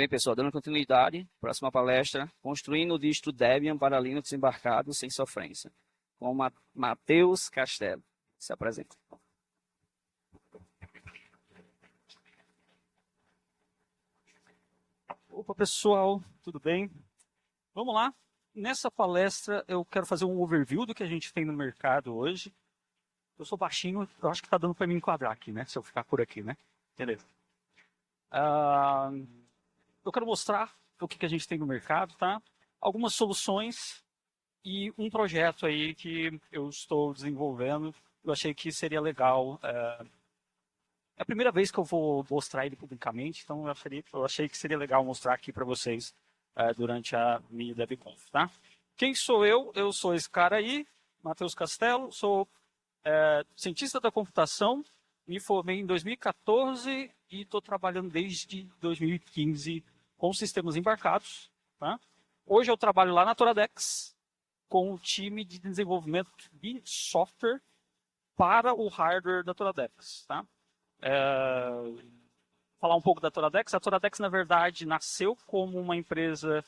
Bem, pessoal, dando continuidade, próxima palestra, construindo o distro Debian para Linux embarcado sem sofrência, com Matheus Castelo. Se apresenta. Opa, pessoal, tudo bem? Vamos lá. Nessa palestra eu quero fazer um overview do que a gente tem no mercado hoje. Eu sou baixinho, eu acho que está dando para me enquadrar aqui, né? Se eu ficar por aqui, né? Beleza. Eu quero mostrar o que a gente tem no mercado, tá? Algumas soluções e um projeto aí que eu estou desenvolvendo. Eu achei que seria legal. É a primeira vez que eu vou mostrar ele publicamente, então eu achei que seria legal mostrar aqui para vocês durante a minha DevConf, tá? Quem sou eu? Eu sou esse cara aí, Matheus Castelo, sou cientista da computação, me formei em 2014 e estou trabalhando desde 2015 com sistemas embarcados, tá? Hoje eu trabalho lá na Toradex com o time de desenvolvimento de software para o hardware da Toradex, tá? Falar um pouco da Toradex. A Toradex, na verdade, nasceu como uma empresa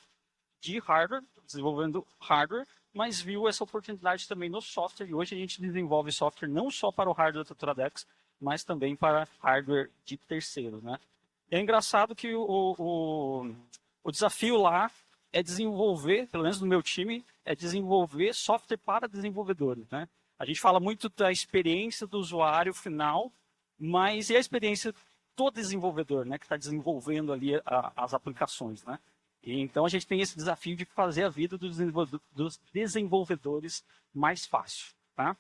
de hardware, desenvolvendo hardware, mas viu essa oportunidade também no software, e hoje a gente desenvolve software não só para o hardware da Toradex, mas também para hardware de terceiros, né? E é engraçado que o desafio lá é desenvolver, pelo menos no meu time, é desenvolver software para desenvolvedores, né? A gente fala muito da experiência do usuário final, mas e a experiência do desenvolvedor, né, que está desenvolvendo ali as aplicações, né? E então a gente tem esse desafio de fazer a vida dos desenvolvedores mais fácil, tá?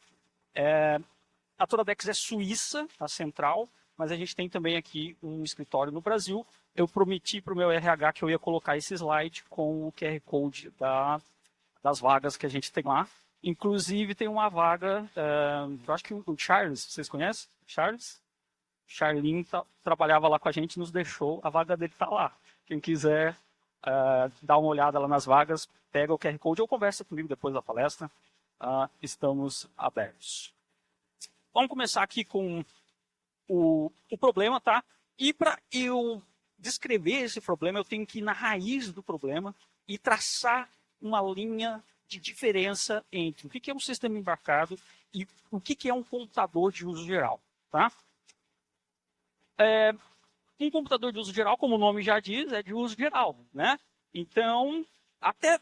A Toradex é suíça, a central, mas a gente tem também aqui um escritório no Brasil. Eu prometi para o meu RH que eu ia colocar esse slide com o QR Code das vagas que a gente tem lá. Inclusive tem uma vaga, eu acho que o Charles, vocês conhecem? Charlin trabalhava lá com a gente e nos deixou, a vaga dele está lá. Quem quiser dar uma olhada lá nas vagas, pega o QR Code ou conversa comigo depois da palestra. Estamos abertos. Vamos começar aqui com o problema, tá? E para eu descrever esse problema, eu tenho que ir na raiz do problema e traçar uma linha de diferença entre o que é um sistema embarcado e o que é um computador de uso geral, tá? Um computador de uso geral, como o nome já diz, é de uso geral, né? Então, até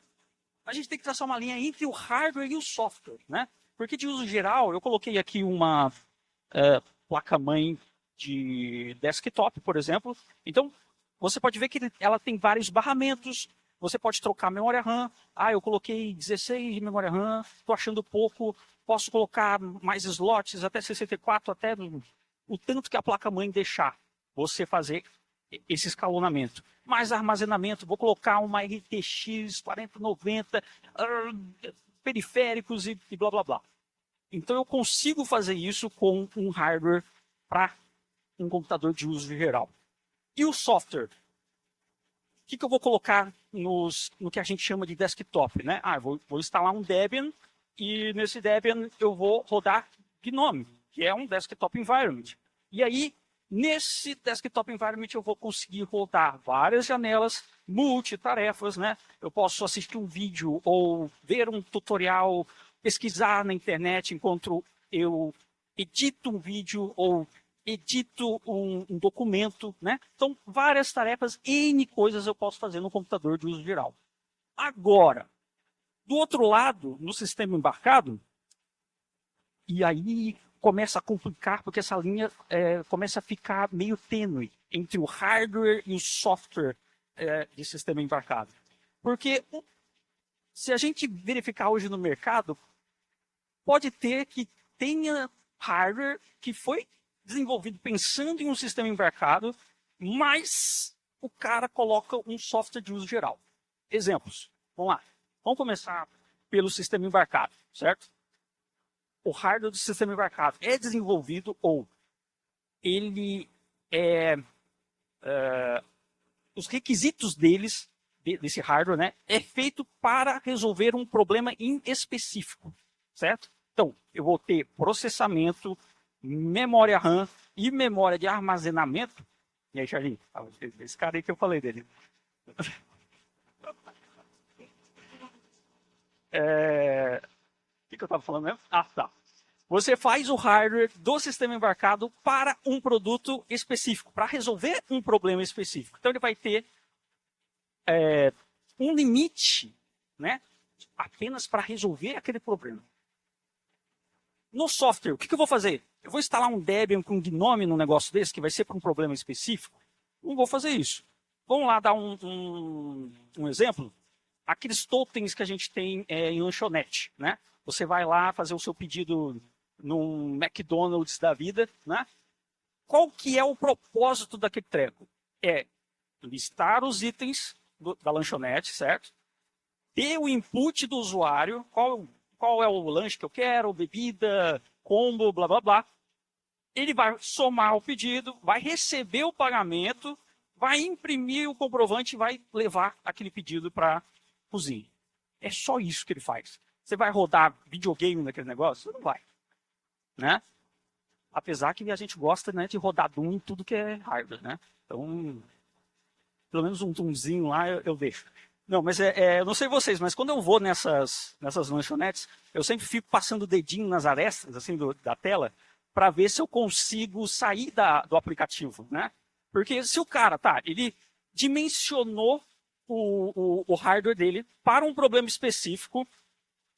a gente tem que traçar uma linha entre o hardware e o software, né? Porque de uso geral, eu coloquei aqui uma placa-mãe de desktop, por exemplo. Então, você pode ver que ela tem vários barramentos. Você pode trocar a memória RAM. Eu coloquei 16 de memória RAM, estou achando pouco. Posso colocar mais slots, até 64, até o tanto que a placa-mãe deixar você fazer esse escalonamento. Mais armazenamento, vou colocar uma RTX 4090, periféricos e blá blá blá. Então eu consigo fazer isso com um hardware para um computador de uso geral. E o software? O que eu vou colocar no que a gente chama de desktop, né? Vou instalar um Debian e nesse Debian eu vou rodar GNOME, que é um desktop environment. E aí, nesse desktop environment, eu vou conseguir rodar várias janelas, multitarefas, né? Eu posso assistir um vídeo ou ver um tutorial, pesquisar na internet enquanto eu edito um vídeo ou edito um documento, né? Então, várias tarefas, N coisas eu posso fazer no computador de uso geral. Agora, do outro lado, no sistema embarcado, e aí começa a complicar, porque essa linha começa a ficar meio tênue entre o hardware e o software de sistema embarcado. Porque se a gente verificar hoje no mercado, pode ter que tenha hardware que foi desenvolvido pensando em um sistema embarcado, mas o cara coloca um software de uso geral. Exemplos. Vamos lá. Vamos começar pelo sistema embarcado, certo? O hardware do sistema embarcado é desenvolvido ou ele os requisitos desse hardware, né, é feito para resolver um problema em específico, certo? Então, eu vou ter processamento, memória RAM e memória de armazenamento. E aí, Charlinho, esse cara aí que eu falei dele. O que eu estava falando mesmo? Ah, tá. Você faz o hardware do sistema embarcado para um produto específico, para resolver um problema específico. Então ele vai ter um limite, né, apenas para resolver aquele problema. No software, o que eu vou fazer? Eu vou instalar um Debian com Gnome num negócio desse, que vai ser para um problema específico? Não vou fazer isso. Vamos lá dar um exemplo. Aqueles totens que a gente tem em lanchonete, né? Você vai lá fazer o seu pedido num McDonald's da vida, né? Qual que é o propósito daquele treco? É listar os itens da lanchonete, certo? Ter o input do usuário, qual é o lanche que eu quero, bebida, combo, blá, blá, blá. Ele vai somar o pedido, vai receber o pagamento, vai imprimir o comprovante e vai levar aquele pedido para a cozinha. É só isso que ele faz. Você vai rodar videogame naquele negócio? Não vai. Né? Apesar que a gente gosta, né, de rodar Doom em tudo que é hardware. Né? Então, pelo menos um Doomzinho lá eu deixo. Não, mas eu não sei vocês, mas quando eu vou nessas lanchonetes, eu sempre fico passando o dedinho nas arestas assim, da tela para ver se eu consigo sair do aplicativo, né? Porque se o cara, ele dimensionou o hardware dele para um problema específico,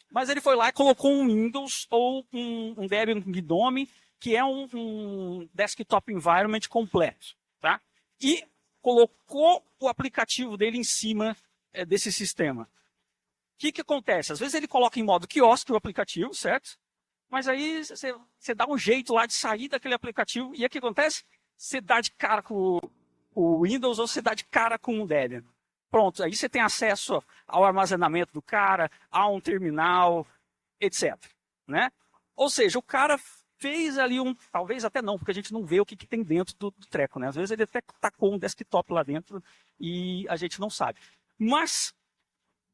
mas ele foi lá e colocou um Windows ou um Debian Gnome, que é um desktop environment completo, tá? E colocou o aplicativo dele em cima desse sistema. O que acontece? Às vezes ele coloca em modo quiosque o aplicativo, certo? Mas aí você dá um jeito lá de sair daquele aplicativo e o que acontece? Você dá de cara com o Windows ou você dá de cara com o Debian. Pronto, aí você tem acesso ao armazenamento do cara, a um terminal, etc. Né? Ou seja, o cara fez ali talvez até não, porque a gente não vê o que tem dentro do treco. Né? Às vezes ele até tacou um desktop lá dentro e a gente não sabe. Mas,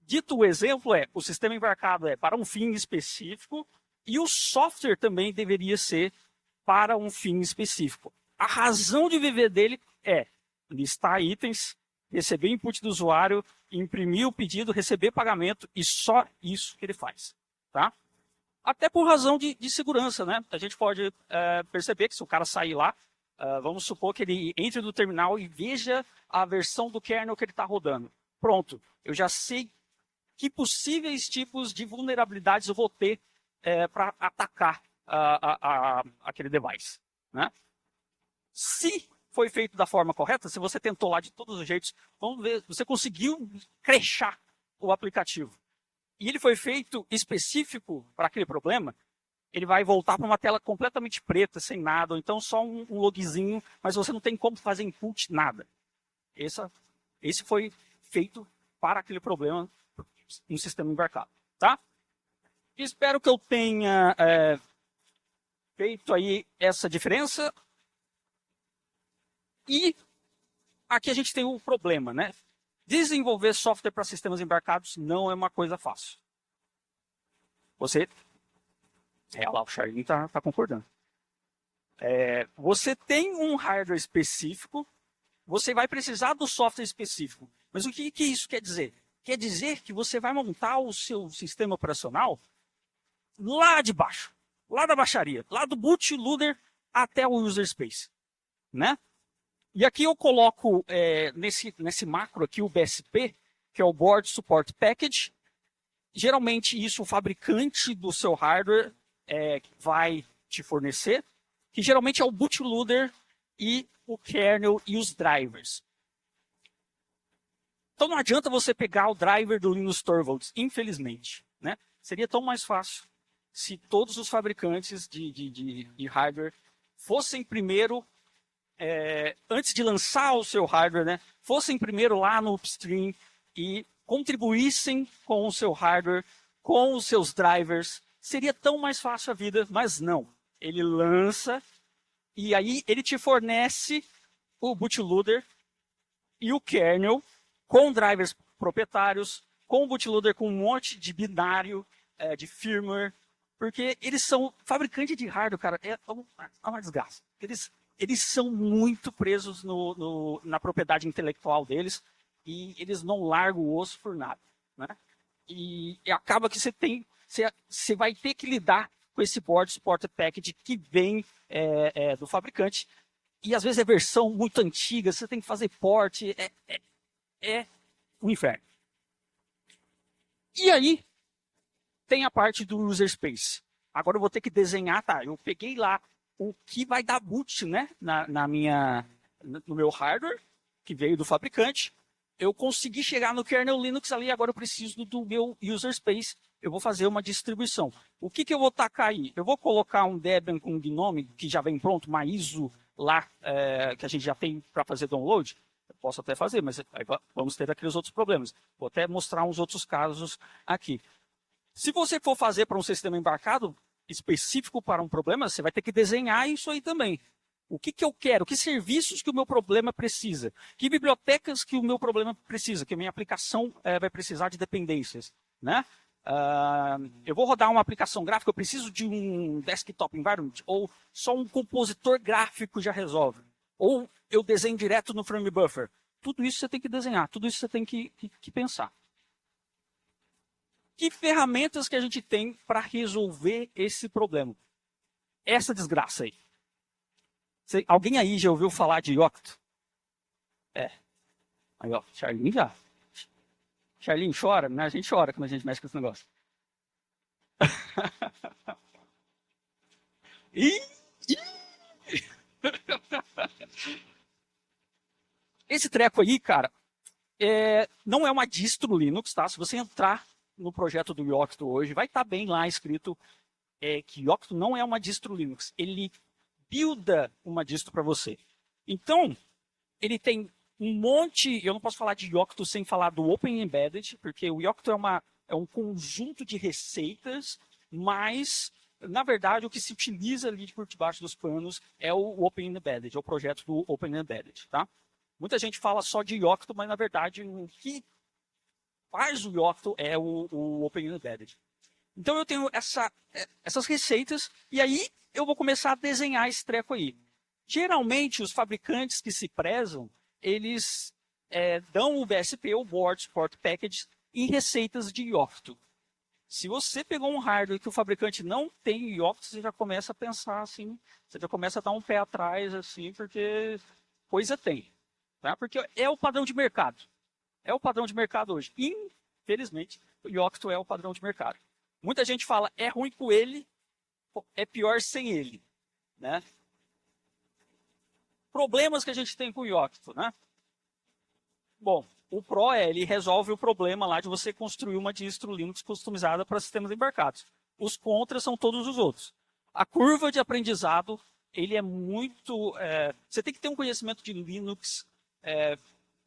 dito o exemplo, o sistema embarcado é para um fim específico e o software também deveria ser para um fim específico. A razão de viver dele é listar itens, receber input do usuário, imprimir o pedido, receber pagamento e só isso que ele faz. Tá? Até por razão de segurança. Né? A gente pode perceber que se o cara sair lá, vamos supor que ele entre no terminal e veja a versão do kernel que ele está rodando. Pronto, eu já sei que possíveis tipos de vulnerabilidades eu vou ter para atacar aquele device. Né? Se foi feito da forma correta, se você tentou lá de todos os jeitos, vamos ver, você conseguiu crashar o aplicativo. E ele foi feito específico para aquele problema, ele vai voltar para uma tela completamente preta, sem nada, ou então só um logzinho, mas você não tem como fazer input, nada. Esse foi feito para aquele problema no sistema embarcado. Tá? Espero que eu tenha feito aí essa diferença. E aqui a gente tem um problema, né? Desenvolver software para sistemas embarcados não é uma coisa fácil. Lá o Charlie está concordando. Você tem um hardware específico, você vai precisar do software específico. Mas o que isso quer dizer? Quer dizer que você vai montar o seu sistema operacional lá de baixo, lá da baixaria, lá do bootloader até o user space, né? E aqui eu coloco nesse macro aqui o BSP, que é o Board Support Package. Geralmente isso o fabricante do seu hardware vai te fornecer, que geralmente é o bootloader e o kernel e os drivers. Então não adianta você pegar o driver do Linus Torvalds, infelizmente. Né? Seria tão mais fácil se todos os fabricantes de hardware fossem primeiro, antes de lançar o seu hardware, né, fossem primeiro lá no upstream e contribuíssem com o seu hardware, com os seus drivers. Seria tão mais fácil a vida, mas não. Ele lança e aí ele te fornece o bootloader e o kernel com drivers proprietários, com o bootloader com um monte de binário, de firmware, porque eles são fabricantes de hardware, cara, é uma desgraça. Eles são muito presos na propriedade intelectual deles e eles não largam o osso por nada, né? E acaba que você vai ter que lidar com esse board supported package que vem do fabricante, e às vezes é versão muito antiga, você tem que fazer port, é um inferno. E aí tem a parte do user space. Agora eu vou ter que desenhar, tá? Eu peguei lá o que vai dar boot, né, no meu hardware, que veio do fabricante. Eu consegui chegar no kernel Linux ali, agora eu preciso do meu user space. Eu vou fazer uma distribuição. O que eu vou tacar aí? Eu vou colocar um Debian com GNOME, que já vem pronto, uma ISO lá, que a gente já tem para fazer download. Eu posso até fazer, mas aí vamos ter aqueles outros problemas. Vou até mostrar uns outros casos aqui. Se você for fazer para um sistema embarcado, específico para um problema, você vai ter que desenhar isso aí também. O que eu quero? Que serviços que o meu problema precisa? Que bibliotecas que o meu problema precisa? Que a minha aplicação vai precisar de dependências, né? Eu vou rodar uma aplicação gráfica, eu preciso de um desktop environment, ou só um compositor gráfico já resolve. Ou eu desenho direto no frame buffer. Tudo isso você tem que desenhar, tudo isso você tem que pensar. Que ferramentas que a gente tem para resolver esse problema? Essa desgraça aí. Alguém aí já ouviu falar de Yocto? Aí, ó, Charlinho já. Charlinho chora, né? A gente chora quando a gente mexe com esse negócio. Esse treco aí, cara, não é uma distro Linux, tá? Se você entrar no projeto do Yocto hoje, vai estar bem lá escrito que Yocto não é uma distro Linux. Ele builda uma distro para você. Então, ele tem um monte... Eu não posso falar de Yocto sem falar do Open Embedded, porque o Yocto é um conjunto de receitas, mas, na verdade, o que se utiliza ali por debaixo dos panos é o Open Embedded, é o projeto do Open Embedded, tá? Muita gente fala só de Yocto, mas, na verdade, o que faz o Yocto é o Open Embedded. Então, eu tenho essas receitas, e aí eu vou começar a desenhar esse treco aí. Geralmente, os fabricantes que se prezam, eles dão o BSP, o Board Support Package, em receitas de Yocto. Se você pegou um hardware que o fabricante não tem Yocto, você já começa a pensar assim, você já começa a dar um pé atrás, assim, porque coisa tem. Tá? Porque é o padrão de mercado. É o padrão de mercado hoje. Infelizmente, o Yocto é o padrão de mercado. Muita gente fala, é ruim com ele, é pior sem ele. Né? Problemas que a gente tem com o Yocto, né? Bom, o Pro ele resolve o problema lá de você construir uma distro Linux customizada para sistemas embarcados. Os contras são todos os outros. A curva de aprendizado, ele é muito... você tem que ter um conhecimento de Linux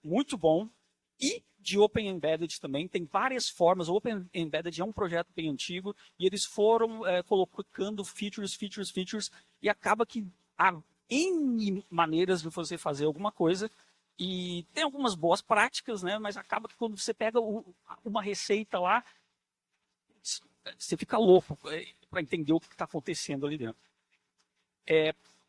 muito bom e de Open Embedded também. Tem várias formas. O Open Embedded é um projeto bem antigo e eles foram colocando features, e acaba que há N maneiras de você fazer alguma coisa. E tem algumas boas práticas, né? Mas acaba que quando você pega uma receita lá, você fica louco para entender o que está acontecendo ali dentro.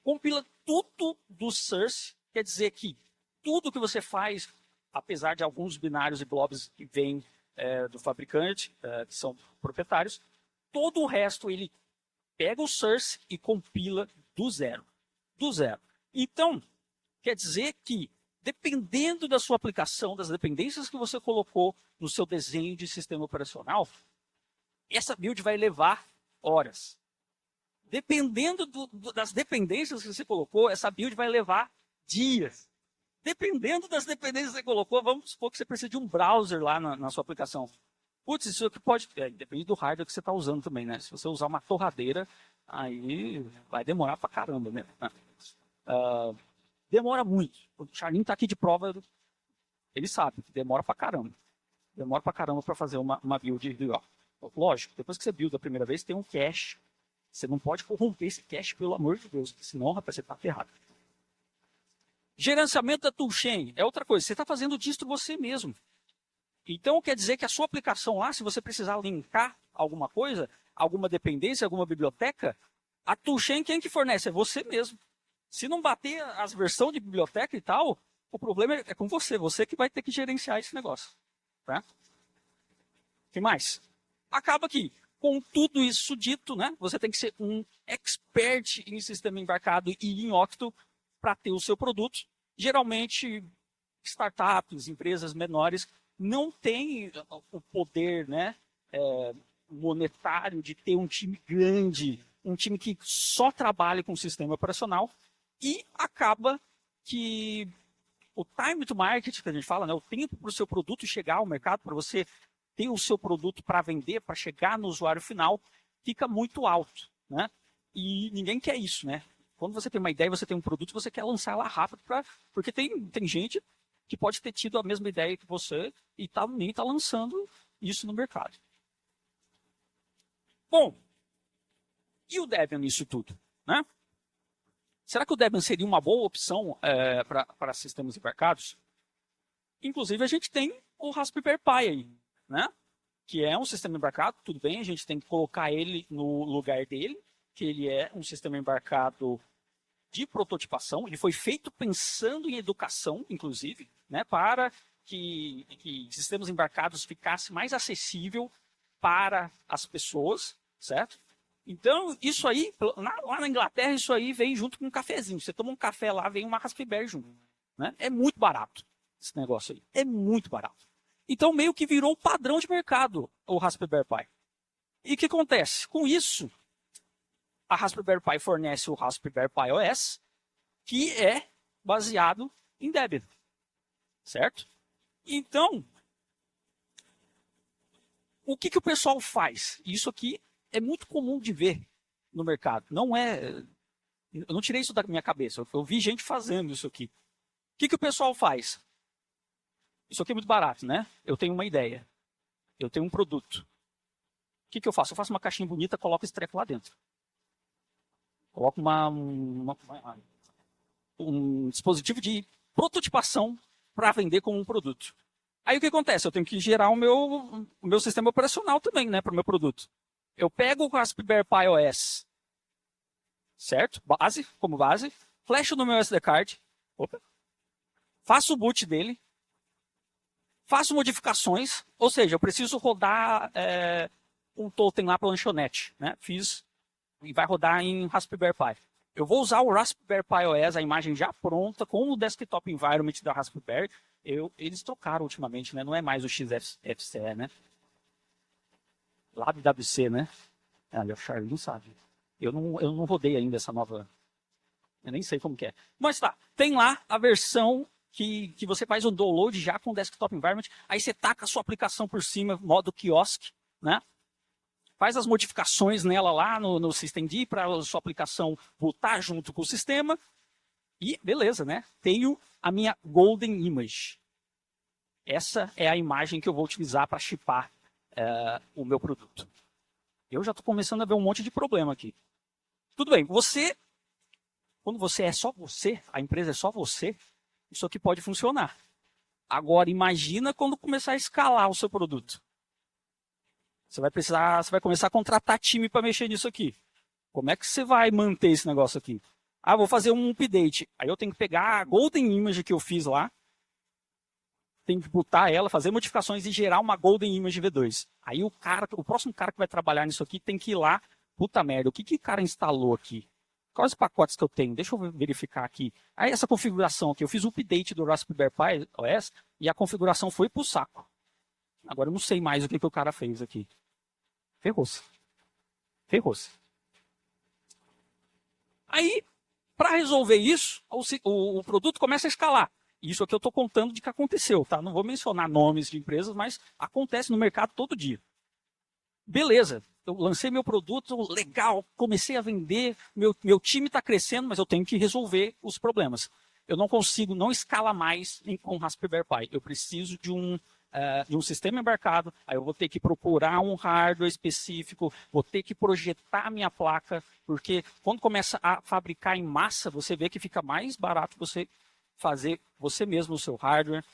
Compila tudo do source, quer dizer que tudo que você faz, apesar de alguns binários e blobs que vêm do fabricante, que são proprietários, todo o resto ele pega o source e compila do zero. Do zero. Então, quer dizer que dependendo da sua aplicação, das dependências que você colocou no seu desenho de sistema operacional, essa build vai levar horas. Dependendo das dependências que você colocou, essa build vai levar dias. Dependendo das dependências que você colocou, vamos supor que você precisa de um browser lá na sua aplicação. Putz, isso aqui pode... depende do hardware que você está usando também, né? Se você usar uma torradeira, aí vai demorar pra caramba, né? Demora muito. O Charlinho está aqui de prova, ele sabe que demora pra caramba. Demora pra caramba para fazer uma build. Lógico, depois que você build a primeira vez, tem um cache. Você não pode corromper esse cache, pelo amor de Deus, senão, rapaz, você está ferrado. Gerenciamento da toolchain é outra coisa. Você está fazendo distro você mesmo. Então, quer dizer que a sua aplicação lá, se você precisar linkar alguma coisa, alguma dependência, alguma biblioteca, a toolchain quem que fornece? É você mesmo. Se não bater as versões de biblioteca e tal, O problema é com você que vai ter que gerenciar esse negócio. Tá? O que mais? Acaba que, com tudo isso dito, né, você tem que ser um expert em sistema embarcado e em Octo para ter o seu produto. Geralmente, startups, empresas menores, não têm o poder, né, monetário de ter um time grande, um time que só trabalha com sistema operacional, e acaba que o time to market, que a gente fala, né, o tempo para o seu produto chegar ao mercado, para você ter o seu produto para vender, para chegar no usuário final, fica muito alto, né? E ninguém quer isso, né? Quando você tem uma ideia, você tem um produto, você quer lançar ela rápido, porque tem gente que pode ter tido a mesma ideia que você e nem está lançando isso no mercado. Bom, e o Debian nisso tudo, né? Será que o Debian seria uma boa opção para sistemas embarcados? Inclusive, a gente tem o Raspberry Pi aí, né? Que é um sistema embarcado, tudo bem, a gente tem que colocar ele no lugar dele, que ele é um sistema embarcado de prototipação, ele foi feito pensando em educação, inclusive, né, para que sistemas embarcados ficasse mais acessível para as pessoas, certo? Então, isso aí, lá na Inglaterra, isso aí vem junto com um cafezinho. Você toma um café lá, vem uma Raspberry junto. Né? É muito barato esse negócio aí. É muito barato. Então, meio que virou padrão de mercado o Raspberry Pi. E o que acontece? Com isso, a Raspberry Pi fornece o Raspberry Pi OS, que é baseado em Debian. Certo? Então, o que o pessoal faz? Isso aqui é muito comum de ver no mercado. Não é... Eu não tirei isso da minha cabeça. Eu vi gente fazendo isso aqui. O que o pessoal faz? Isso aqui é muito barato, né? Eu tenho uma ideia. Eu tenho um produto. O que eu faço? Eu faço uma caixinha bonita, coloco esse treco lá dentro. Coloco um dispositivo de prototipação para vender como um produto. Aí o que acontece? Eu tenho que gerar o meu sistema operacional também, né, para o meu produto. Eu pego o Raspberry Pi OS, certo? Como base, flasho no meu SD card, faço o boot dele, faço modificações, ou seja, eu preciso rodar um totem lá para a lanchonete, né? Fiz e vai rodar em Raspberry Pi. Eu vou usar o Raspberry Pi OS, a imagem já pronta, com o desktop environment da Raspberry. Eles trocaram ultimamente, né? Não é mais o XFCE, né? LabWC, né? O Charlie não sabe. Eu não rodei ainda essa nova... Eu nem sei como que é. Mas tá, tem lá a versão que você faz um download já com o desktop environment, aí você taca a sua aplicação por cima, modo quiosque, né? Faz as modificações nela lá no systemd para a sua aplicação botar junto com o sistema. E beleza, né? Tenho a minha Golden Image. Essa é a imagem que eu vou utilizar para shippar o meu produto. Eu já estou começando a ver um monte de problema aqui. Tudo bem, quando você é só você, a empresa é só você, isso aqui pode funcionar. Agora, imagina quando começar a escalar o seu produto. Você vai começar a contratar time para mexer nisso aqui. Como é que você vai manter esse negócio aqui? Ah, vou fazer um update. Aí eu tenho que pegar a Golden Image que eu fiz lá, tenho que botar ela, fazer modificações e gerar uma Golden Image V2. Aí o próximo cara que vai trabalhar nisso aqui tem que ir lá, puta merda, o que o cara instalou aqui? Quais os pacotes que eu tenho? Deixa eu verificar aqui. Aí essa configuração aqui, eu fiz o update do Raspberry Pi OS e a configuração foi pro saco. Agora eu não sei mais o que o cara fez aqui. Ferrou-se. Ferrou-se. Aí, para resolver isso, o produto começa a escalar. Isso aqui eu estou contando de que aconteceu, tá? Não vou mencionar nomes de empresas, mas acontece no mercado todo dia. Beleza, eu lancei meu produto, legal, comecei a vender, meu time está crescendo, mas eu tenho que resolver os problemas. Eu não consigo, não escala mais com Raspberry Pi. Eu preciso de um sistema embarcado, aí eu vou ter que procurar um hardware específico, vou ter que projetar a minha placa, porque quando começa a fabricar em massa, você vê que fica mais barato você fazer você mesmo o seu hardware.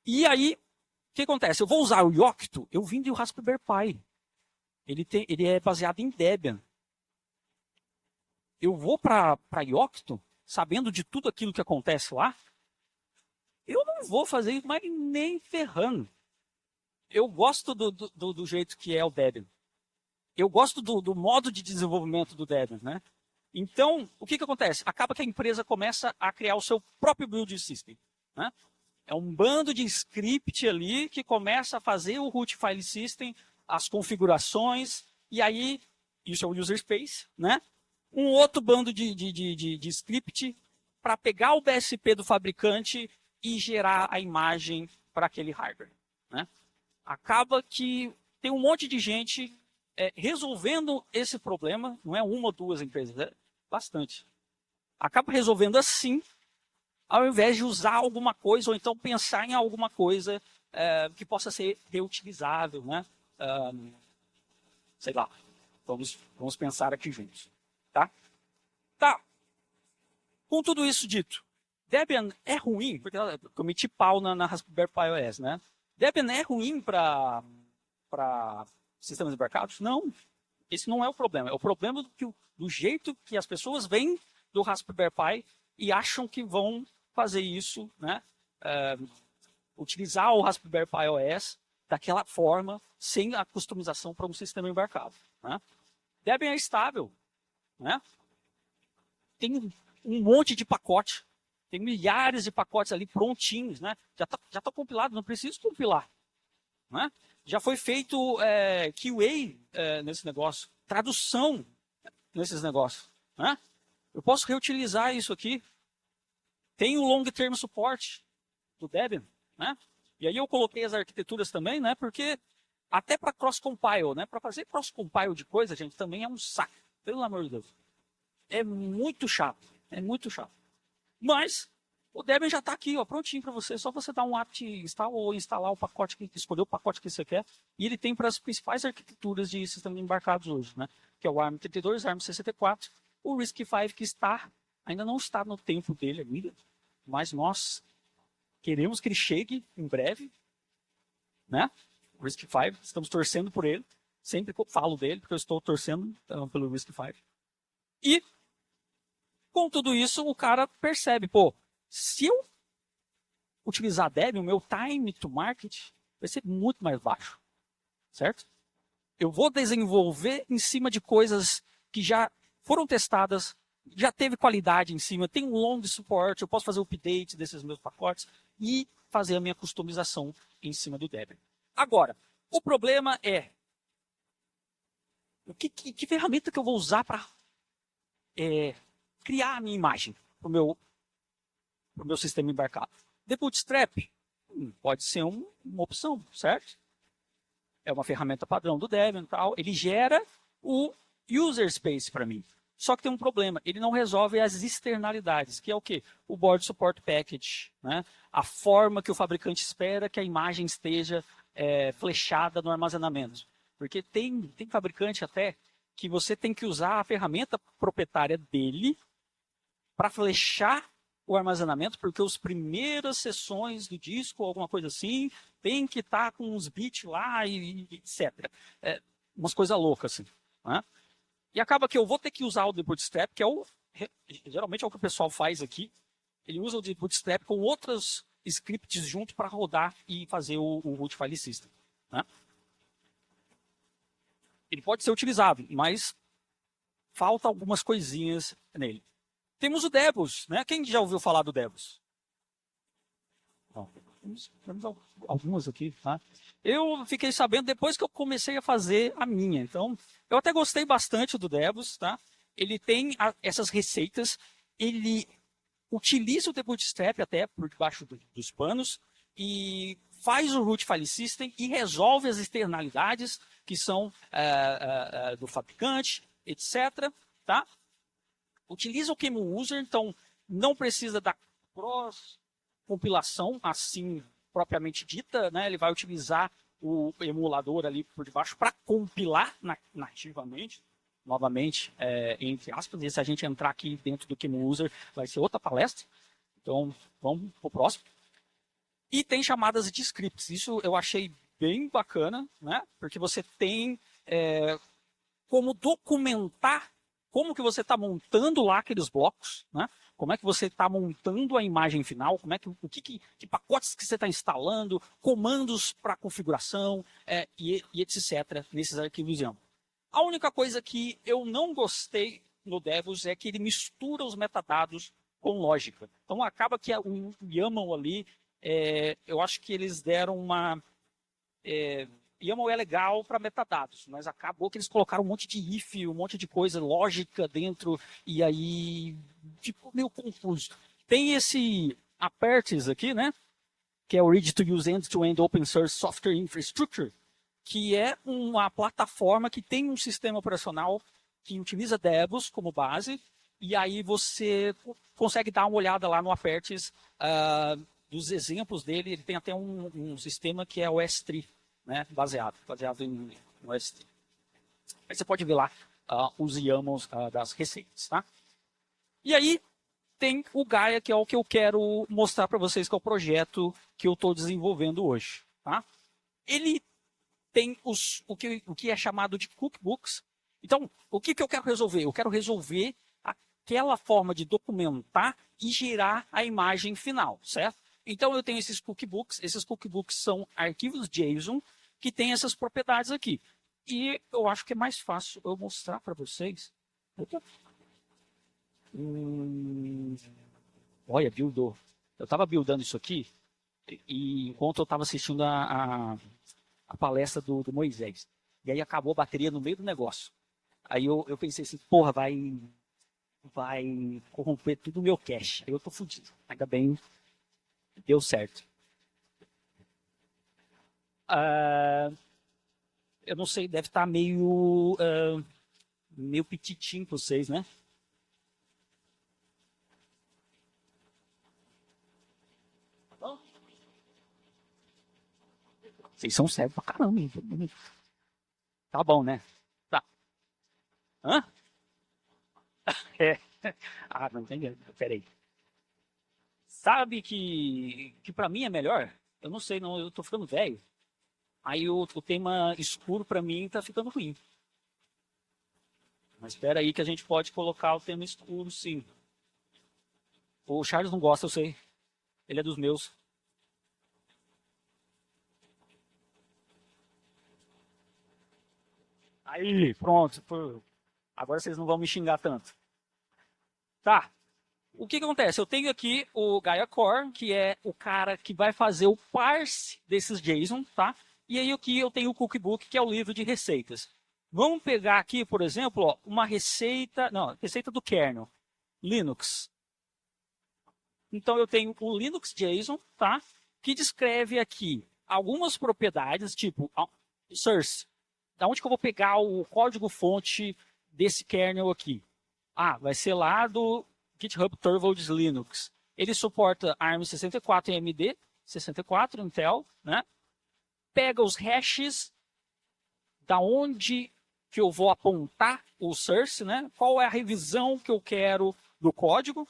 E aí, o que acontece? Eu vou usar o Yocto, eu vim do Raspberry Pi. Ele é baseado em Debian. Eu vou para Yocto, sabendo de tudo aquilo que acontece lá, não vou fazer isso, mas nem ferrando. Eu gosto do jeito que é o Debian. Eu gosto do modo de desenvolvimento do Debian, né? Então, o que acontece? Acaba que a empresa começa a criar o seu próprio build system, né? É um bando de script ali que começa a fazer o root file system, as configurações, e aí, isso é o user space, né? Um outro bando de script para pegar o BSP do fabricante e gerar a imagem para aquele hardware, né? Acaba que tem um monte de gente resolvendo esse problema, não é uma ou duas empresas, é bastante. Acaba resolvendo assim, ao invés de usar alguma coisa, ou então pensar em alguma coisa que possa ser reutilizável, né? Sei lá, vamos pensar aqui juntos. Tá? Tá. Com tudo isso dito, Debian é ruim, porque eu meti pau na Raspberry Pi OS, né? Debian é ruim para sistemas embarcados? Não. Esse não é o problema. É o problema do jeito que as pessoas vêm do Raspberry Pi e acham que vão fazer isso, né? Utilizar o Raspberry Pi OS daquela forma, sem a customização para um sistema embarcado. Né? Debian é estável. Né? Tem um monte de pacote. Tem milhares de pacotes ali prontinhos. Né? Já tá compilado, não preciso compilar. Né? Já foi feito QA nesse negócio, tradução nesses negócios. Né? Eu posso reutilizar isso aqui. Tem o long term support do Debian, né? E aí eu coloquei as arquiteturas também, né? Porque até para cross-compile, né? Para fazer cross-compile de coisa, gente, também é um saco. Pelo amor de Deus. É muito chato. É muito chato. Mas o Debian já está aqui, ó, prontinho para você. É só você dar um apt install ou instalar o pacote escolher o pacote que você quer. E ele tem para as principais arquiteturas de sistemas embarcados hoje, né? Que é o ARM32, ARM64, o RISC-V que ainda não está no tempo dele ainda, mas nós queremos que ele chegue em breve, né? O RISC-V, estamos torcendo por ele. Sempre falo dele, porque eu estou torcendo pelo RISC-V. E, com tudo isso, o cara percebe, pô, se eu utilizar Debian, o meu time to market vai ser muito mais baixo, certo? Eu vou desenvolver em cima de coisas que já foram testadas, já teve qualidade em cima, tem um long suporte, eu posso fazer o update desses meus pacotes e fazer a minha customização em cima do Debian. Agora, o problema é que ferramenta que eu vou usar para criar a minha imagem para o meu sistema embarcado. The Bootstrap pode ser uma opção, certo? É uma ferramenta padrão do Debian e tal. Ele gera o user space para mim. Só que tem um problema, ele não resolve as externalidades, que é o quê? O Board Support Package, né? A forma que o fabricante espera que a imagem esteja flechada no armazenamento. Porque tem fabricante até que você tem que usar a ferramenta proprietária dele para flechar o armazenamento, porque as primeiras seções do disco, alguma coisa assim, tem que estar com uns bits lá e etc. Umas coisas loucas assim, né? E acaba que eu vou ter que usar o The Bootstrap, que geralmente é o que o pessoal faz aqui. Ele usa o The Bootstrap com outros scripts junto para rodar e fazer o root file system. Né? Ele pode ser utilizado, mas falta algumas coisinhas nele. Temos o Devos, né? Quem já ouviu falar do Devos? Temos algumas aqui, tá? Eu fiquei sabendo depois que eu comecei a fazer a minha. Então, eu até gostei bastante do Devos, tá? Ele tem essas receitas, ele utiliza o The Bootstrap até por debaixo dos panos e faz o root file system e resolve as externalidades que são do fabricante, etc. Tá? Utiliza o QEMU User, então não precisa da cross-compilação assim propriamente dita, né? Ele vai utilizar o emulador ali por debaixo para compilar nativamente, novamente, entre aspas, e se a gente entrar aqui dentro do QEMU User, vai ser outra palestra. Então, vamos para o próximo. E tem chamadas de scripts. Isso eu achei bem bacana, né? Porque você tem como documentar como que você está montando lá aqueles blocos, né? Como é que você está montando a imagem final, como é que pacotes que você está instalando, comandos para configuração e etc. nesses arquivos YAML. A única coisa que eu não gostei no Devils é que ele mistura os metadados com lógica. Então acaba que o YAML ali, eu acho que eles deram uma... YAML é legal para metadados, mas acabou que eles colocaram um monte de if, um monte de coisa lógica dentro, e aí ficou meio confuso. Tem esse Apertis aqui, né? Que é o Ready to Use End-to-End Open Source Software Infrastructure, que é uma plataforma que tem um sistema operacional que utiliza Devils como base, e aí você consegue dar uma olhada lá no Apertis dos exemplos dele. Ele tem até um sistema que é o S3, né, baseado no S3. Aí você pode ver lá os YAMLs das receitas. Tá? E aí tem o Gaia, que é o que eu quero mostrar para vocês, que é o projeto que eu estou desenvolvendo hoje. Tá? Ele tem o que é chamado de cookbooks. Então, o que eu quero resolver? Eu quero resolver aquela forma de documentar e gerar a imagem final, certo? Então, eu tenho esses cookbooks. Esses cookbooks são arquivos JSON que têm essas propriedades aqui. E eu acho que é mais fácil eu mostrar para vocês. Olha, buildou. Eu estava buildando isso aqui e enquanto eu estava assistindo a palestra do Moisés. E aí acabou a bateria no meio do negócio. Aí eu pensei assim, porra, vai corromper tudo o meu cache. Aí eu tô fudido. Ainda bem, deu certo. Eu não sei, deve estar meio pititim para vocês, né? Vocês são cegos pra caramba, hein? Tá bom, né? Tá. Hã? Não entendi. Peraí. Sabe que para mim é melhor? Eu não sei, não. Eu tô ficando velho. Aí o tema escuro para mim tá ficando ruim. Mas espera aí que a gente pode colocar o tema escuro, sim. O Charles não gosta, eu sei. Ele é dos meus. Aí, pronto. Agora vocês não vão me xingar tanto. Tá. O que acontece? Eu tenho aqui o Gaia Core, que é o cara que vai fazer o parse desses JSON, tá? E aí aqui eu tenho o Cookbook, que é o livro de receitas. Vamos pegar aqui, por exemplo, ó, uma receita, não, receita do kernel, Linux. Então eu tenho o Linux JSON, tá? Que descreve aqui algumas propriedades, tipo source. Da onde que eu vou pegar o código-fonte desse kernel aqui? Vai ser lá do GitHub Torvalds Linux. Ele suporta ARM64 e AMD 64 Intel, né? Pega os hashes da onde que eu vou apontar o source, né? Qual é a revisão que eu quero do código?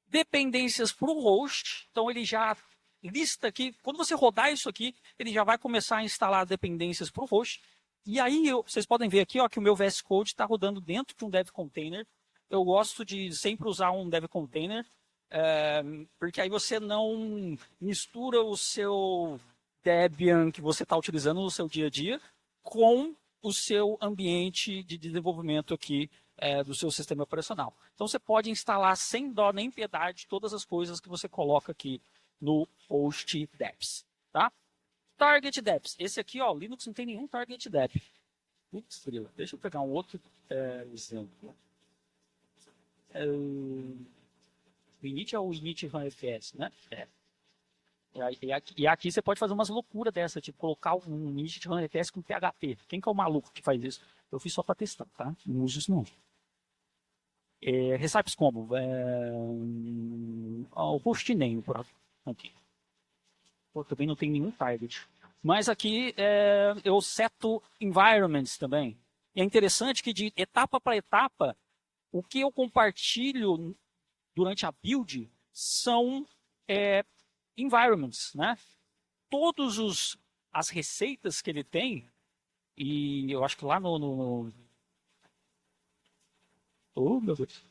Dependências para o host. Então ele já lista aqui. Quando você rodar isso aqui, ele já vai começar a instalar dependências para o host. E aí vocês podem ver aqui, ó, que o meu VS Code está rodando dentro de um dev container. Eu gosto de sempre usar um dev container, porque aí você não mistura o seu Debian que você está utilizando no seu dia a dia com o seu ambiente de desenvolvimento aqui do seu sistema operacional. Então você pode instalar sem dó nem piedade todas as coisas que você coloca aqui no host deps, tá? Target deps. Esse aqui, ó, Linux não tem nenhum target dep. Putz, deixa eu pegar um outro exemplo. O init é o init RFS, né? E aqui você pode fazer umas loucuras dessa, tipo colocar um init RFS com PHP. Quem que é o maluco que faz isso? Eu fiz só para testar, tá? Não uso isso não. Recipes como? O hostname, por aqui. Pô, também não tem nenhum target. Mas aqui eu seto environments também. E é interessante que de etapa para etapa, o que eu compartilho durante a build são environments, né? Todas as receitas que ele tem, e eu acho que lá no Oh, meu Deus.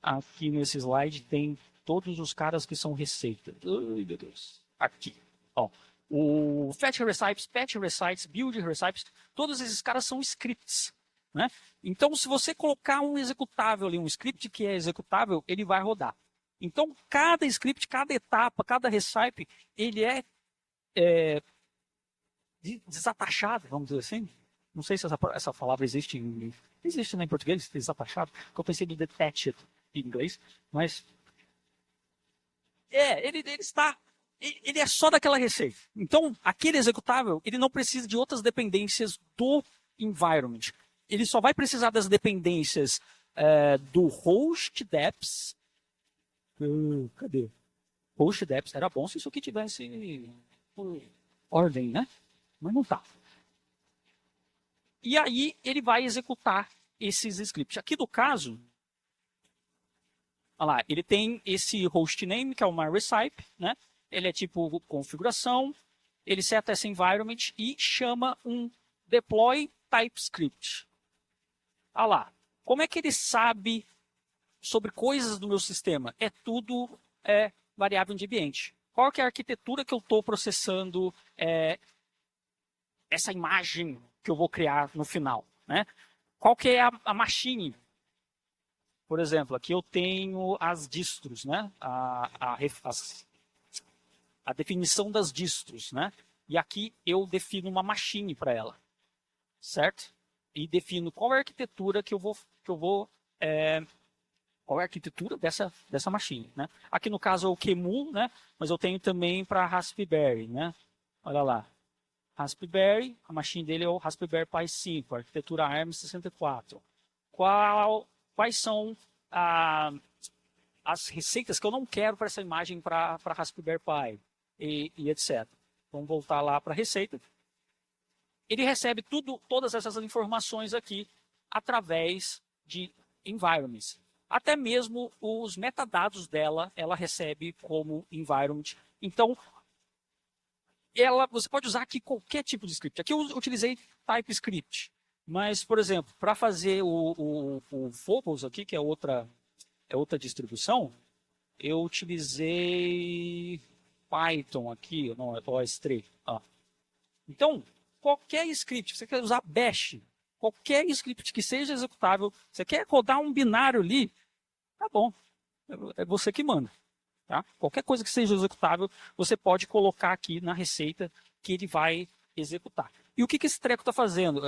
Aqui nesse slide tem todos os caras que são receitas. Ai, meu Deus. Aqui. Ó, o fetch recipes, patch recipes, build recipes, todos esses caras são scripts. Né? Então, se você colocar um executável ali, um script que é executável, ele vai rodar. Então, cada script, cada etapa, cada recipe, ele é desatachado, vamos dizer assim. Não sei se essa palavra existe existe em português, desatachado, porque eu pensei no detached em inglês, mas ele é só daquela receita. Então, aquele executável, ele não precisa de outras dependências do environment. Ele só vai precisar das dependências do host deps. Cadê? Host deps. Era bom se isso aqui tivesse por ordem, né? Mas não tá. E aí ele vai executar esses scripts. Aqui do caso, olha lá, ele tem esse hostname, que é o MyRecipe, né? Ele é tipo configuração, ele seta essa environment e chama um deploy TypeScript. Olha lá, como é que ele sabe sobre coisas do meu sistema? É tudo variável de ambiente. Qual que é a arquitetura que eu estou processando essa imagem que eu vou criar no final, né? Qual que é a machine? Por exemplo, aqui eu tenho as distros, né? A definição das distros, né? E aqui eu defino uma machine para ela, certo? E defino qual é a arquitetura qual é a arquitetura dessa machine, né? Aqui no caso é o QEMU, né? Mas eu tenho também para Raspberry, né? Olha lá. Raspberry, a machine dele é o Raspberry Pi 5, arquitetura ARM64. Quais são as receitas que eu não quero para essa imagem para Raspberry Pi e etc. Vamos voltar lá para a receita. Ele recebe todas essas informações aqui através de environments. Até mesmo os metadados dela, ela recebe como environment. Então, você pode usar aqui qualquer tipo de script. Aqui eu utilizei TypeScript. Mas, por exemplo, para fazer o Focus aqui, que é outra distribuição, eu utilizei Python aqui, não, é OS3. Então, qualquer script, você quer usar Bash, qualquer script que seja executável, você quer rodar um binário ali, tá bom, é você que manda. Tá? Qualquer coisa que seja executável, você pode colocar aqui na receita que ele vai executar. E o que esse treco está fazendo?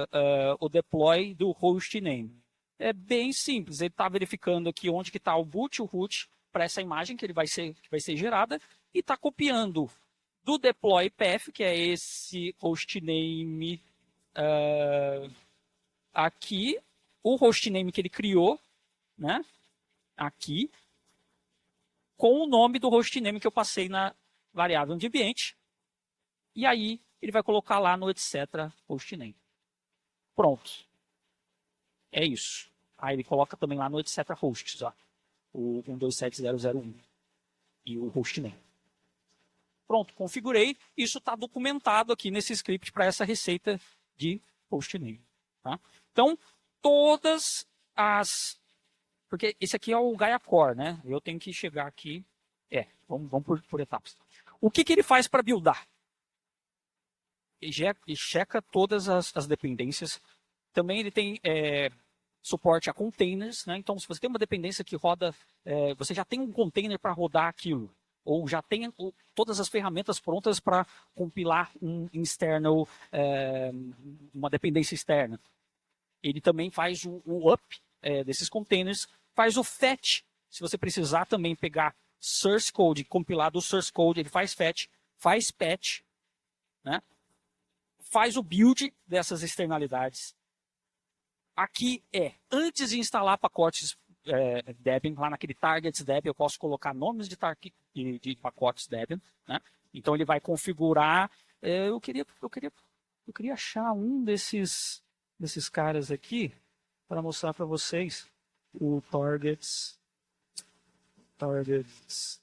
O deploy do hostname. É bem simples, ele está verificando aqui onde que está o boot e o root para essa imagem que vai ser gerada e está copiando do deploy path, que é esse hostname aqui, o hostname que ele criou, né? Aqui, com o nome do hostname que eu passei na variável de ambiente. E aí ele vai colocar lá no etc hostname. Pronto. É isso. Aí ele coloca também lá no etc hosts, ó, o 127001 e o hostname. Pronto, configurei. Isso está documentado aqui nesse script para essa receita de hostname. Tá? Então, todas as... Porque esse aqui é o Gaia Core, né? Eu tenho que chegar aqui... vamos por etapas. O que ele faz para buildar? E checa todas as dependências. Também ele tem suporte a containers, né? Então, se você tem uma dependência que roda, você já tem um container para rodar aquilo, ou já tem todas as ferramentas prontas para compilar uma dependência externa. Ele também faz o up desses containers, faz o fetch. Se você precisar também pegar source code, compilar do source code, ele faz fetch, faz patch, né? Faz o build dessas externalidades. Aqui antes de instalar pacotes Debian, lá naquele targets Debian, eu posso colocar nomes de pacotes Debian, né? Então ele vai configurar. Eu queria achar um desses caras aqui para mostrar para vocês o targets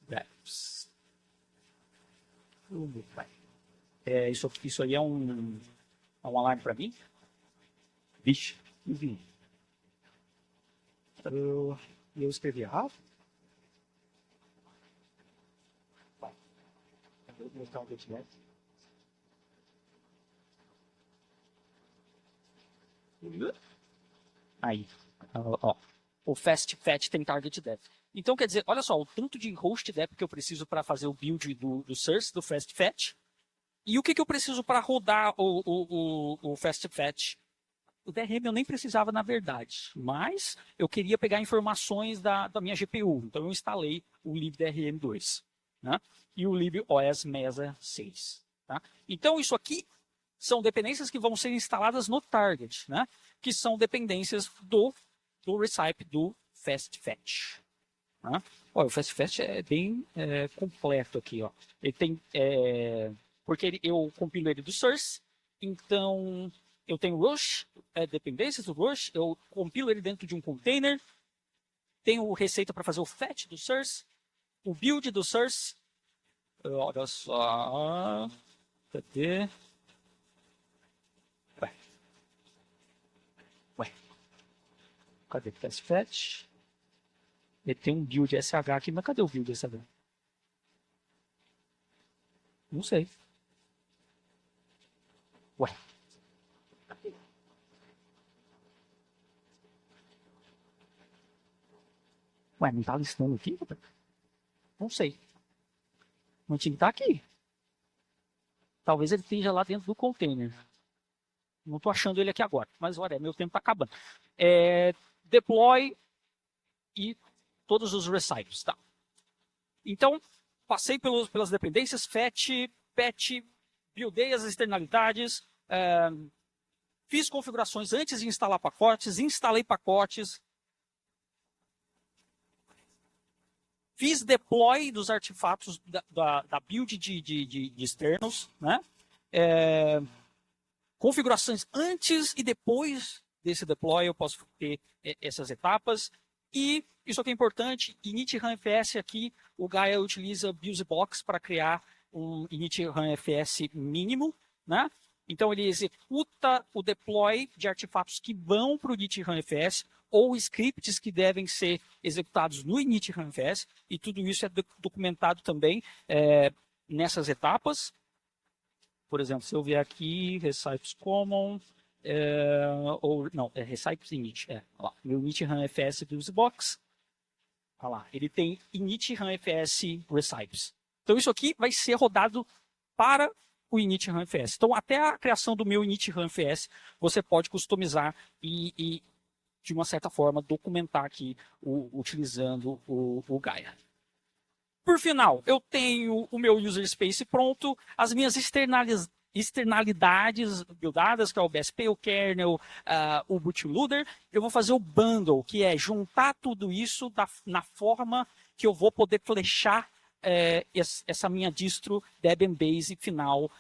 Devs. Isso aí é um alarme para mim? Vixe, enfim. Eu escrevi errado? Aí, ó, o fast fetch tem target depth. Então, quer dizer, olha só, o tanto de host depth que eu preciso para fazer o build do source, do fast fetch, e o que eu preciso para rodar o fast fetch. O DRM eu nem precisava, na verdade, mas eu queria pegar informações da minha GPU, então eu instalei o libdrm2, né? E o libOS Mesa 6. Tá? Então, isso aqui são dependências que vão ser instaladas no target, né? Que são dependências do recipe do fast fetch. Né? Olha, o fast fetch é bem completo aqui. Ó. Ele tem, porque eu compilo ele do source, então eu tenho rush, dependências do rush, eu compilo ele dentro de um container, tenho receita para fazer o fetch do source, o build do source. Olha só. Cadê? Ué. Cadê o fast fetch? Ele tem um build SH aqui, mas cadê o build SH? Não sei. Ué. Ué, não tá listando aqui? Não sei. Não tinha que estar aqui. Talvez ele esteja lá dentro do container. Não estou achando ele aqui agora, mas olha, meu tempo está acabando. Deploy e todos os recipes, tá? Então, passei pelas dependências, fetch, patch, buildei as externalidades, fiz configurações antes de instalar pacotes, instalei pacotes, fiz deploy dos artefatos da build de externos, né? Configurações antes e depois desse deploy, eu posso ter essas etapas. E isso aqui é importante, init runfs aqui, o Gaia utiliza BusyBox para criar um init runfs mínimo, né? Então ele executa o deploy de artefatos que vão para o init runfs ou scripts que devem ser executados no init runfs, e tudo isso é documentado também nessas etapas. Por exemplo, se eu vier aqui, recipes common, recipes init, lá, meu init runfs BusyBox, olha lá, ele tem init runfs recipes. Então isso aqui vai ser rodado para o init runfs. Então até a criação do meu init runfs, você pode customizar e de uma certa forma documentar aqui utilizando o Gaia. Por final, eu tenho o meu user space pronto, as minhas externalidades buildadas, que é o BSP, o kernel, o bootloader. Eu vou fazer o bundle, que é juntar tudo isso na forma que eu vou poder flechar essa minha distro Debian Basic final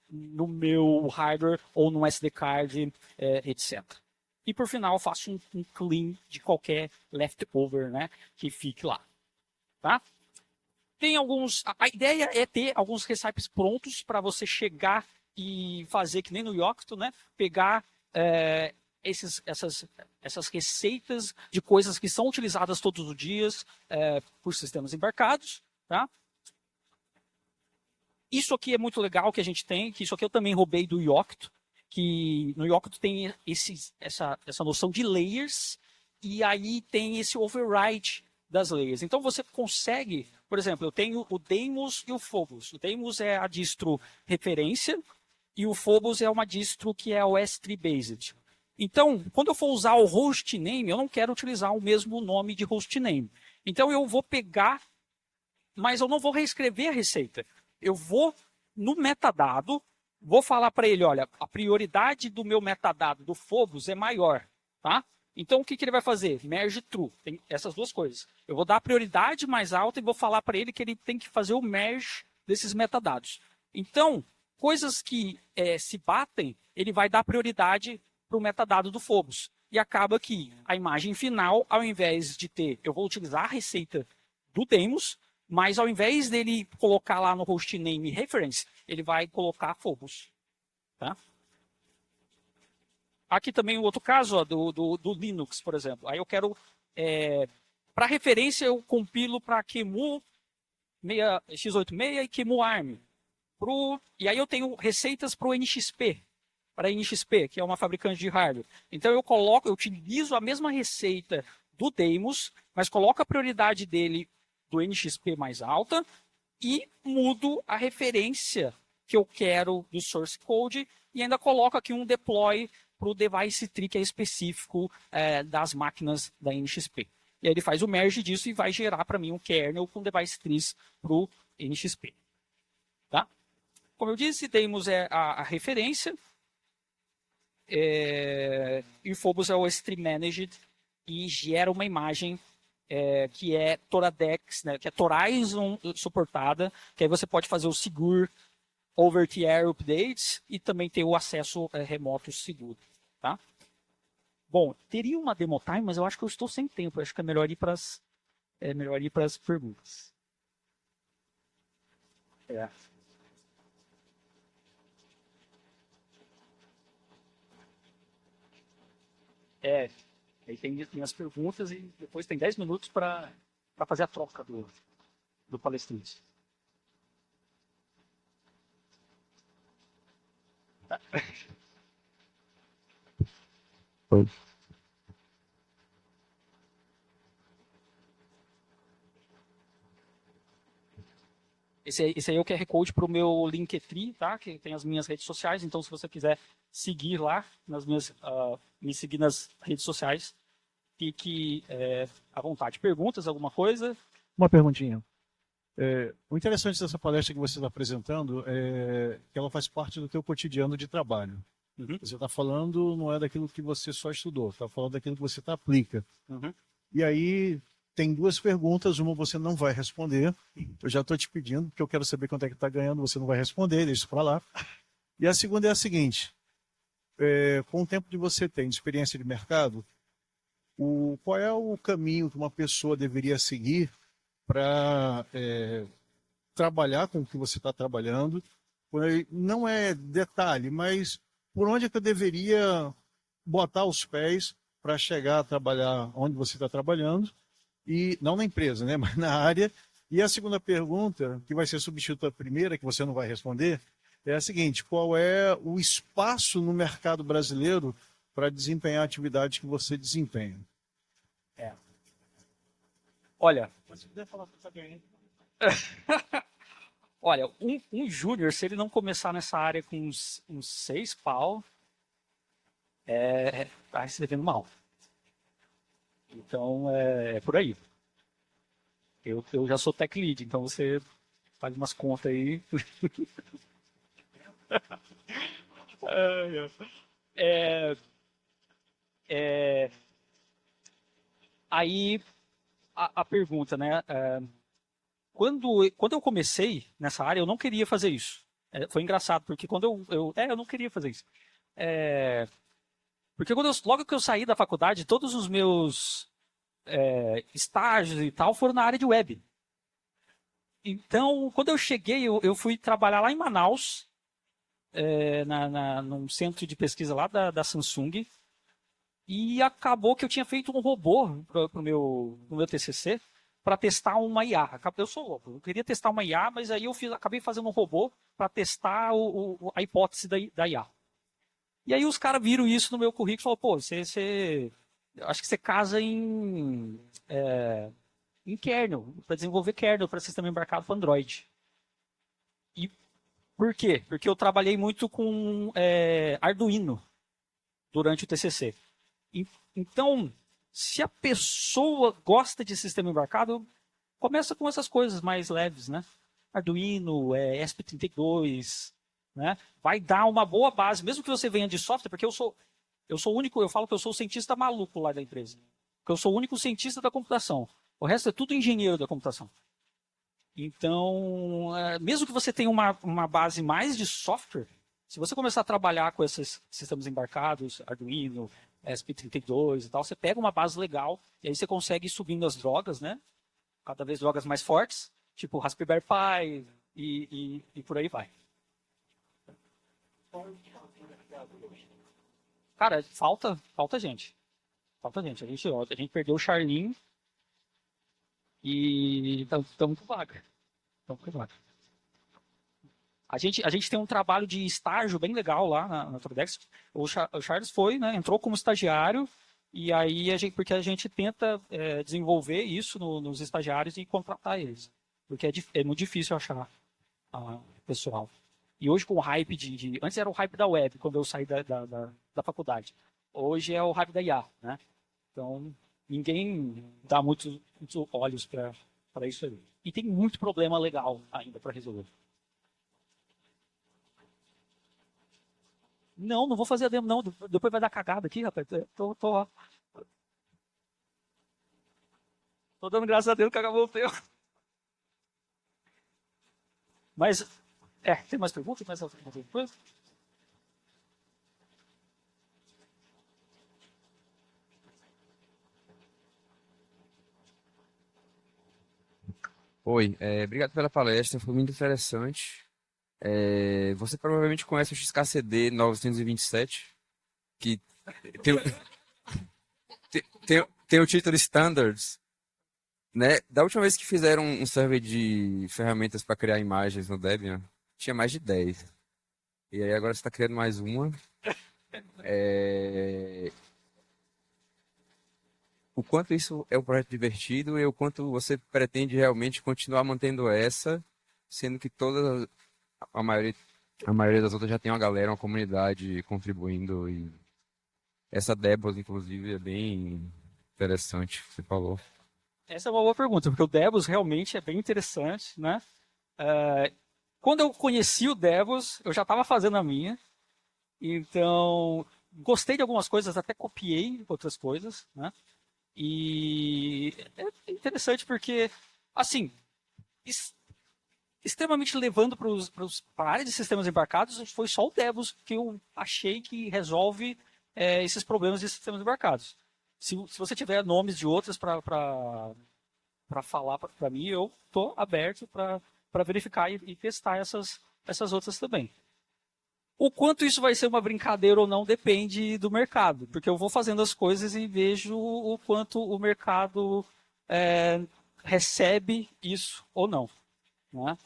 no meu hardware ou no SD card, etc. E por final, eu faço um clean de qualquer leftover, né, que fique lá. Tá? Tem alguns. A ideia é ter alguns recipes prontos para você chegar e fazer que nem no Yocto, né? Pegar essas receitas de coisas que são utilizadas todos os dias por sistemas embarcados, tá? Isso aqui é muito legal que a gente tem, que isso aqui eu também roubei do Yocto, que no Yocto tem essa noção de layers, e aí tem esse override das layers. Então você consegue, por exemplo, eu tenho o Deimos e o Phobos. O Deimos é a distro referência e o Phobos é uma distro que é o S3 based. Então, quando eu for usar o hostname, eu não quero utilizar o mesmo nome de hostname. Então eu vou pegar, mas eu não vou reescrever a receita. Eu vou no metadado, vou falar para ele, olha, a prioridade do meu metadado do Phobos é maior, tá? Então, o que ele vai fazer? Merge true. Tem essas duas coisas. Eu vou dar a prioridade mais alta e vou falar para ele que ele tem que fazer o merge desses metadados. Então, coisas que se batem, ele vai dar prioridade para o metadado do Phobos. E acaba que a imagem final, ao invés de ter... Eu vou utilizar a receita do Deimos, mas ao invés dele colocar lá no hostname reference, ele vai colocar Phobos. Tá? Aqui também o outro caso, ó, do Linux, por exemplo. Aí eu quero Para referência, eu compilo para QEMU x86 e QEMU ARM. E aí eu tenho receitas para o NXP, para a NXP, que é uma fabricante de hardware. Então eu utilizo a mesma receita do Deimos, mas coloco a prioridade dele do NXP mais alta e mudo a referência que eu quero do source code e ainda coloco aqui um deploy para o device tree que é específico das máquinas da NXP. E aí ele faz o merge disso e vai gerar para mim um kernel com device trees para o NXP. Tá? Como eu disse, Deimos é a referência. E o Phobos é o S3 Managed e gera uma imagem que é Toradex, né, que é Horizon suportada, que aí você pode fazer o Sigur over-the-air updates e também ter o acesso remoto seguro. Tá? Bom, teria uma demo time, mas eu acho que eu estou sem tempo. Eu acho que é melhor ir para as perguntas. Aí tem as perguntas e depois tem 10 minutos para fazer a troca do palestrante. Tá? Esse aí é o QR Code para o meu Linktree, tá? Que tem as minhas redes sociais. Então, se você quiser seguir lá, me seguir nas redes sociais, fique à vontade. Perguntas, alguma coisa? Uma perguntinha. O interessante dessa palestra que você está apresentando é que ela faz parte do teu cotidiano de trabalho. Uhum. Você está falando, não é daquilo que você só estudou, está falando daquilo que você aplica. Uhum. E aí tem duas perguntas, uma você não vai responder. Eu já estou te pedindo, porque eu quero saber quanto é que está ganhando, você não vai responder, deixa isso para lá. E a segunda é a seguinte, com o tempo que você tem de experiência de mercado, qual é o caminho que uma pessoa deveria seguir para trabalhar com o que você está trabalhando? Não é detalhe, mas por onde é que eu deveria botar os pés para chegar a trabalhar onde você está trabalhando? E não na empresa, né, mas na área. E a segunda pergunta, que vai ser substituta à primeira, que você não vai responder, é a seguinte: qual é o espaço no mercado brasileiro para desempenhar a atividade que você desempenha? Olha, Se puder falar que está ganhando. Olha, um júnior, se ele não começar nessa área com uns 6 pau, tá se devendo mal. Então, é por aí. Eu já sou tech lead, então você faz umas contas aí. Aí, a pergunta, né? Quando eu comecei nessa área, eu não queria fazer isso. Foi engraçado, porque quando eu não queria fazer isso. Porque logo que eu saí da faculdade, todos os meus estágios e tal foram na área de web. Então, quando eu cheguei, eu fui trabalhar lá em Manaus, num centro de pesquisa lá da Samsung, e acabou que eu tinha feito um robô pro meu TCC para testar uma IA. Eu sou louco, eu queria testar uma IA, mas aí acabei fazendo um robô para testar a hipótese da IA. E aí os caras viram isso no meu currículo e falaram, pô, acho que você casa em kernel, para desenvolver kernel para sistema embarcado para Android. E por quê? Porque eu trabalhei muito com Arduino durante o TCC. Então, se a pessoa gosta de sistema embarcado, começa com essas coisas mais leves, né? Arduino, ESP32, né? Vai dar uma boa base, mesmo que você venha de software, porque eu sou o único, eu falo que eu sou o cientista maluco lá da empresa. Porque eu sou o único cientista da computação. O resto é tudo engenheiro da computação. Então, mesmo que você tenha uma base mais de software, se você começar a trabalhar com esses sistemas embarcados, Arduino, ESP32 e tal, você pega uma base legal e aí você consegue ir subindo as drogas, né? Cada vez drogas mais fortes, tipo Raspberry Pi e por aí vai. Cara, falta gente. falta gente. A gente perdeu o Charlin e estamos com vaga. Estamos com vaga. A gente tem um trabalho de estágio bem legal lá na Trodex. O Charles foi, né, entrou como estagiário, e aí porque a gente tenta desenvolver isso nos estagiários e contratar eles. Porque é muito difícil achar pessoal. E hoje com o hype antes era o hype da web, quando eu saí da faculdade. Hoje é o hype da IA, né? Então, ninguém dá muitos olhos para isso aí. E tem muito problema legal ainda para resolver. Não vou fazer a demo, não. Depois vai dar cagada aqui, rapaz. Tô dando graças a Deus que acabou o tempo. Mas, tem mais perguntas? Mais alguma coisa? Oi, obrigado pela palestra, foi muito interessante. Você provavelmente conhece o XKCD 927, que tem, tem o título Standards, né? Da última vez que fizeram um survey de ferramentas para criar imagens no Debian, tinha mais de 10. E aí agora você está criando mais uma. O quanto isso é um projeto divertido e o quanto você pretende realmente continuar mantendo essa, sendo que a maioria das outras já tem uma galera, uma comunidade contribuindo, e essa Debos, inclusive, é bem interessante, que você falou. Essa é uma boa pergunta, porque o Devos realmente é bem interessante, né? Quando eu conheci o Devos, eu já estava fazendo a minha, então gostei de algumas coisas, até copiei outras coisas, né? E é interessante porque, assim, extremamente levando para a área de sistemas embarcados, foi só o Devos que eu achei que resolve esses problemas de sistemas embarcados. Se você tiver nomes de outras para falar para mim, eu estou aberto para verificar e testar essas outras também. O quanto isso vai ser uma brincadeira ou não depende do mercado, porque eu vou fazendo as coisas e vejo o quanto o mercado recebe isso ou não, né?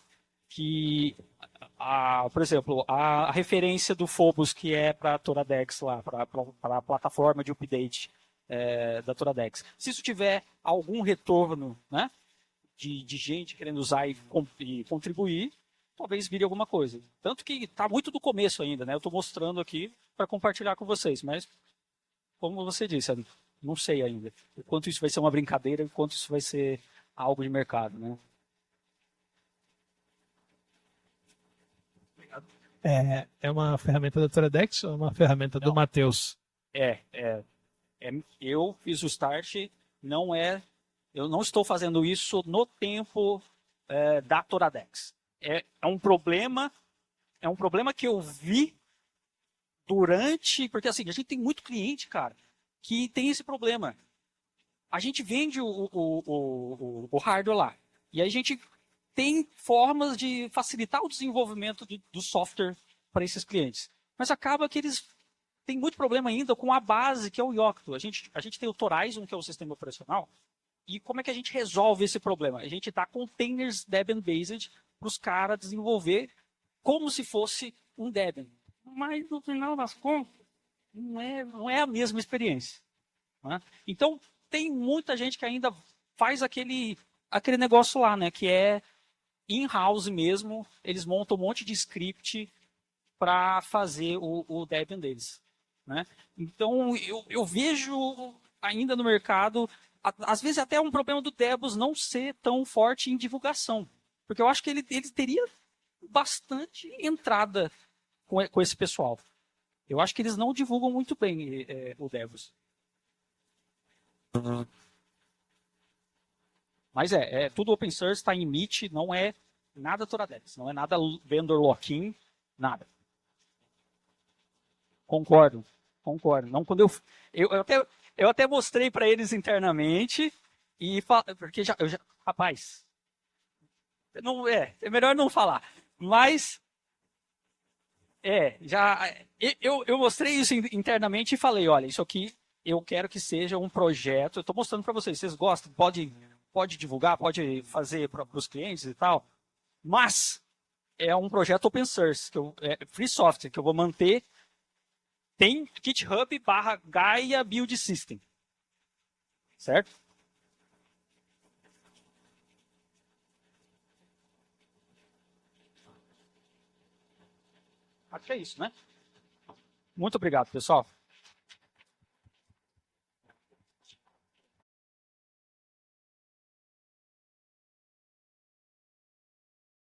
Por exemplo, a referência do Phobos, que é para a Toradex lá, para a plataforma de update da Toradex. Se isso tiver algum retorno, né, de gente querendo usar e contribuir, talvez vire alguma coisa. Tanto que está muito do começo ainda, né? Eu estou mostrando aqui para compartilhar com vocês, mas como você disse, não sei ainda o quanto isso vai ser uma brincadeira e o quanto isso vai ser algo de mercado, né? É uma ferramenta da Toradex ou é uma ferramenta do Matheus? Eu fiz o start, eu não estou fazendo isso no tempo da Toradex. É um problema que eu vi porque assim, a gente tem muito cliente, cara, que tem esse problema. A gente vende o hardware lá, e aí a gente tem formas de facilitar o desenvolvimento do software para esses clientes. Mas acaba que eles têm muito problema ainda com a base, que é o Yocto. A gente tem o Torizon, que é o sistema operacional, e como é que a gente resolve esse problema? A gente dá containers Debian-based para os caras desenvolver como se fosse um Debian. Mas, no final das contas, não é a mesma experiência, né? Então, tem muita gente que ainda faz aquele negócio lá, né? Que é in-house mesmo. Eles montam um monte de script para fazer o Debian deles, né? Então, eu vejo ainda no mercado, às vezes até um problema do Devos não ser tão forte em divulgação. Porque eu acho que ele teria bastante entrada com esse pessoal. Eu acho que eles não divulgam muito bem o Devos. Mas tudo open source, está em MIT, não é nada Toradex, não é nada vendor lock-in, nada. Concordo. Não, quando eu até mostrei para eles internamente porque rapaz, não é melhor não falar. Mas eu mostrei isso internamente e falei, olha, isso aqui eu quero que seja um projeto. Eu estou mostrando para vocês. Vocês gostam? Pode divulgar, pode fazer para os clientes e tal. Mas é um projeto open source, é free software, que eu vou manter. Tem GitHub/Gaia Build System. Certo? Acho que é isso, né? Muito obrigado, pessoal.